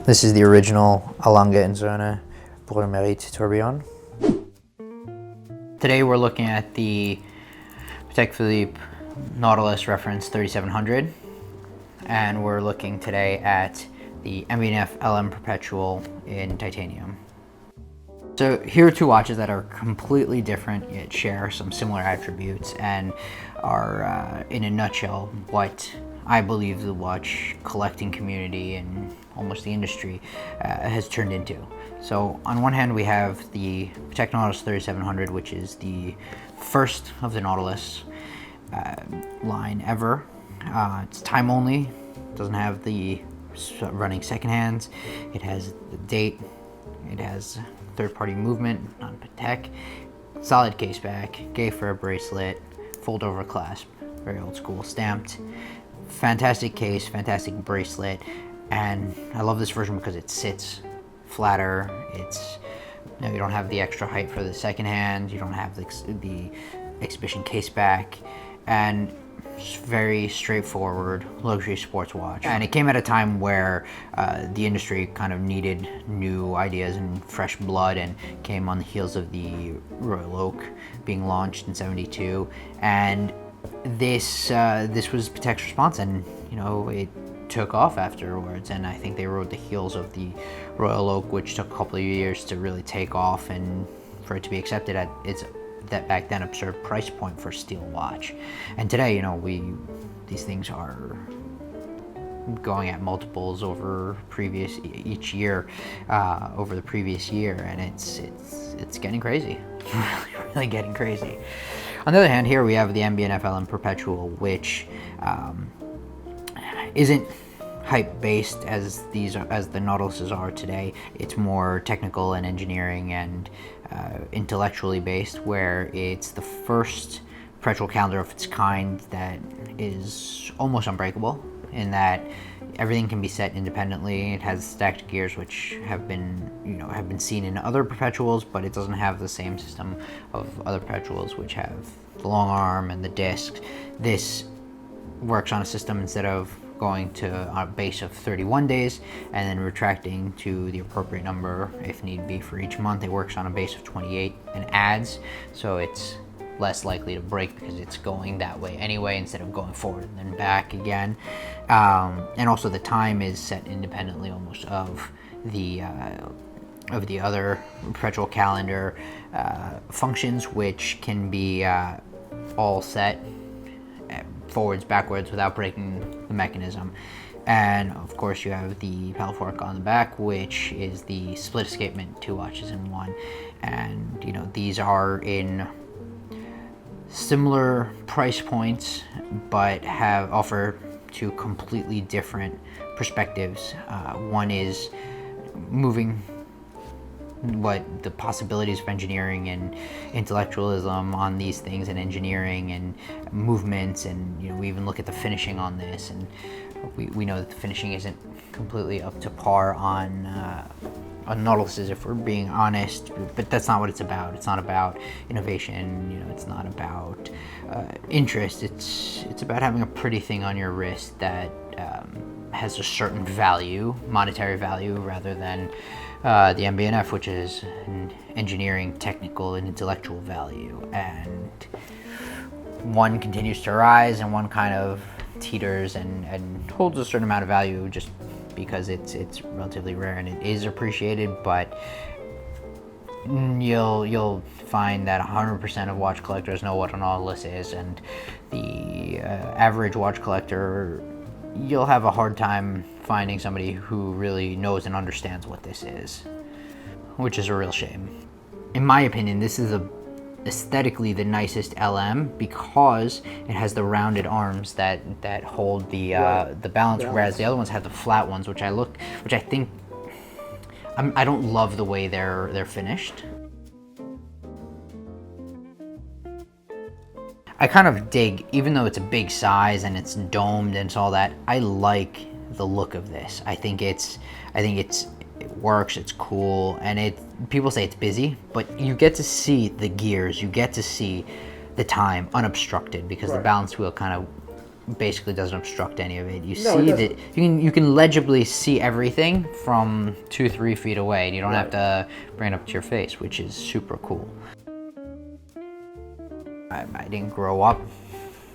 This is the original Lange in Zone OVERRATED tourbillon. Today we're looking at the Patek Philippe Nautilus reference 3700, and we're looking today at the MB&F LM Perpetual in titanium. So here are two watches that are completely different yet share some similar attributes and are, in a nutshell, what I believe the watch collecting community and almost the industry has turned into. So on one hand we have the Patek Nautilus 3700, which is the first of the Nautilus line ever. It's time only, doesn't have the running second hands, it has the date, it has third-party movement on Patek, solid case back, Gabe for a bracelet, fold over clasp, very old school, stamped. Fantastic case, fantastic bracelet, and I love this version because it sits flatter. It's, you know, you don't have the extra height for the second hand, you don't have the exhibition case back, and it's very straightforward luxury sports watch. And it came at a time where the industry kind of needed new ideas and fresh blood, and came on the heels of the Royal Oak being launched in '72, and this was Patek's response, and you know, it took off afterwards, and I think they rode the heels of the Royal Oak, which took a couple of years to really take off and for it to be accepted at its that back then absurd price point for a steel watch. And today, you know, these things are going at multiples over each year, over the previous year, and it's getting crazy. really getting crazy. On the other hand, here we have the MB&F LM Perpetual, which isn't hype based as the Nautiluses are today. It's more technical and engineering and intellectually based, where it's the first perpetual calendar of its kind that is almost unbreakable, in that everything can be set independently. It has stacked gears, which have been seen in other perpetuals, but it doesn't have the same system of other perpetuals, which have the long arm and the disc. This works on a system, instead of going to a base of 31 days and then retracting to the appropriate number if need be for each month, it works on a base of 28 and adds, so it's less likely to break because it's going that way anyway, instead of going forward and then back again. And also the time is set independently almost of the other perpetual calendar functions, which can be all set forwards, backwards, without breaking the mechanism. And of course you have the paddle fork on the back, which is the split escapement, two watches in one. And you know, these are in similar price points, but offer two completely different perspectives. One is moving what the possibilities of engineering and intellectualism on these things, and engineering and movements, and you know, we even look at the finishing on this, and we know that the finishing isn't completely up to par on Nautiluses, if we're being honest, but that's not what it's about. It's not about innovation, you know, it's not about interest. It's about having a pretty thing on your wrist that has a certain value, monetary value, rather than the MB&F, which is an engineering, technical, and intellectual value. And one continues to rise, and one kind of teeters and holds a certain amount of value just because it's relatively rare and it is appreciated. But you'll find that 100% of watch collectors know what a Nautilus is, and the average watch collector, you'll have a hard time finding somebody who really knows and understands what this is, which is a real shame. In my opinion, this is aesthetically the nicest LM because it has the rounded arms that hold the balance, whereas the other ones have the flat ones, which I think I don't love the way they're finished. I kind of dig, even though it's a big size and it's domed and it's all that, I like the look of this. I think it works, it's cool, and people say it's busy, but you get to see the gears, you get to see the time unobstructed, because the balance wheel kind of basically doesn't obstruct any of it. You No, it see doesn't. that you can legibly see everything from 2-3 feet away, and you don't have to bring it up to your face, which is super cool. I didn't grow up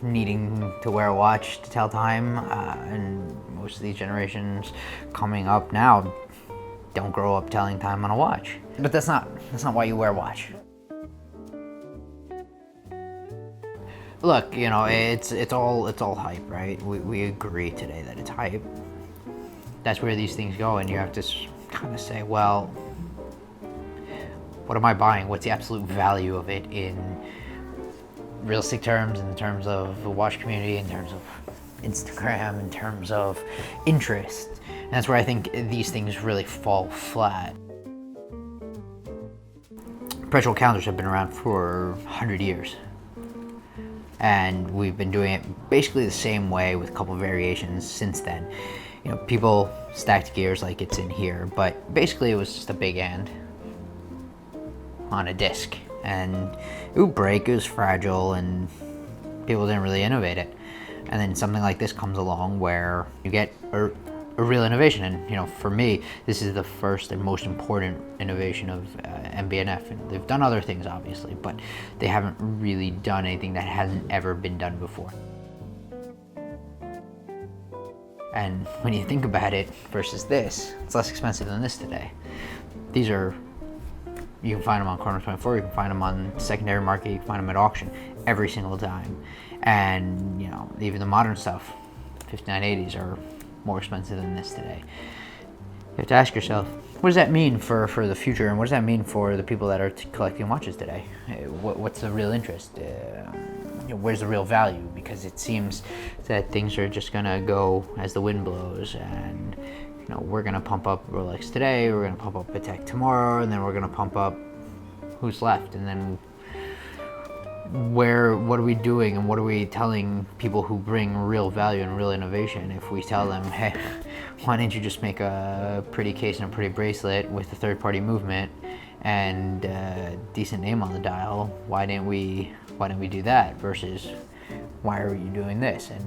needing to wear a watch to tell time, and most of these generations coming up now don't grow up telling time on a watch. But that's not why you wear a watch. Look, you know, it's all hype, right? We agree today that it's hype. That's where these things go, and you have to kind of say, well, what am I buying? What's the absolute value of it in realistic terms, in terms of the watch community, in terms of Instagram, in terms of interest? And that's where I think these things really fall flat. Perpetual calendars have been around for 100 years. And we've been doing it basically the same way with a couple of variations since then. You know, people stacked gears like it's in here, but basically it was just a big and on a disc. And it would break, it was fragile, and people didn't really innovate it. And then something like this comes along where you get a real innovation. And you know, for me, this is the first and most important innovation of MB&F. And they've done other things, obviously, but they haven't really done anything that hasn't ever been done before. And when you think about it versus this, it's less expensive than this today. These are, you can find them on Corner 24, you can find them on secondary market, you can find them at auction every single time. And you know, even the modern stuff, 5980s, are more expensive than this today. You have to ask yourself, what does that mean for the future, and what does that mean for the people that are collecting watches today? What's the real interest? Where's the real value? Because it seems that things are just gonna go as the wind blows, and you know, we're gonna pump up Rolex today, we're gonna pump up Patek tomorrow, and then we're gonna pump up who's left, and then what are we doing, and what are we telling people who bring real value and real innovation if we tell them, hey, why didn't you just make a pretty case and a pretty bracelet with a third-party movement and a decent name on the dial? Why didn't we do that versus why are you doing this? And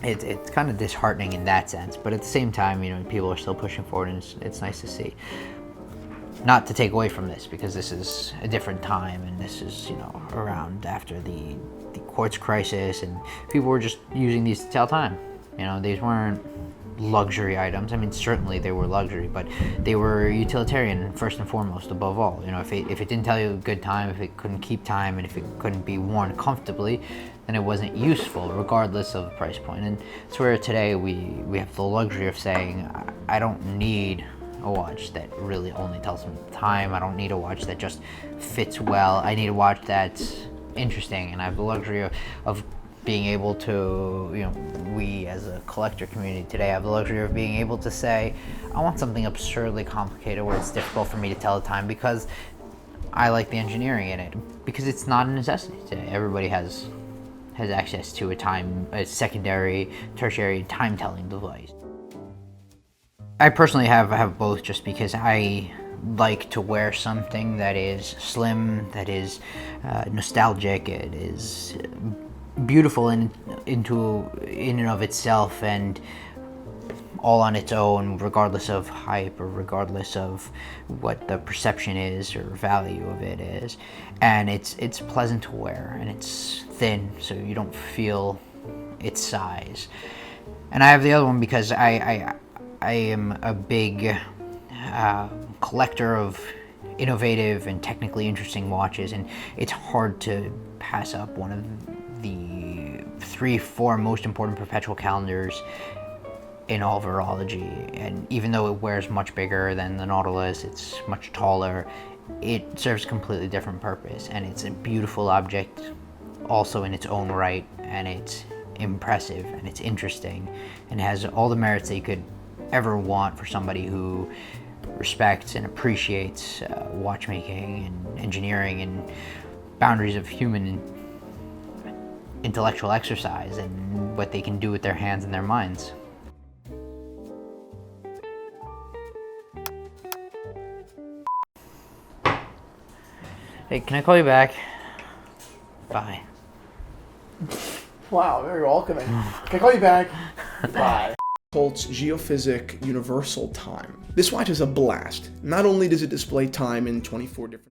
it's kind of disheartening in that sense, but at the same time, you know, people are still pushing forward, and it's nice to see. Not to take away from this, because this is a different time, and this is, you know, around after the quartz crisis, and people were just using these to tell time. You know, these weren't luxury items. I mean, certainly they were luxury, but they were utilitarian first and foremost, above all. You know, if it didn't tell you a good time, if it couldn't keep time, and if it couldn't be worn comfortably, then it wasn't useful, regardless of the price point. And it's where today we have the luxury of saying, I don't need a watch that really only tells me the time. I don't need a watch that just fits well. I need a watch that's interesting, and I have the luxury of being able to, you know, we as a collector community today have the luxury of being able to say, I want something absurdly complicated where it's difficult for me to tell the time, because I like the engineering in it, because it's not a necessity today. Everybody has access to a secondary, tertiary time-telling device. I personally have both, just because I like to wear something that is slim, that is nostalgic, it is beautiful in and of itself, and all on its own, regardless of hype or regardless of what the perception is or value of it is. And it's pleasant to wear, and it's thin, so you don't feel its size. And I have the other one because I am a big collector of innovative and technically interesting watches, and it's hard to pass up one of the 3-4 most important perpetual calendars in all of horology. And even though it wears much bigger than the Nautilus, it's much taller, it serves a completely different purpose, and it's a beautiful object also in its own right, and it's impressive, and it's interesting, and it has all the merits that you could ever want for somebody who respects and appreciates watchmaking and engineering and boundaries of human intellectual exercise and what they can do with their hands and their minds. Hey, can I call you back? Bye. Wow, very welcoming. Can I call you back? Bye. Colt's Geophysic Universal Time. This watch is a blast. Not only does it display time in 24 different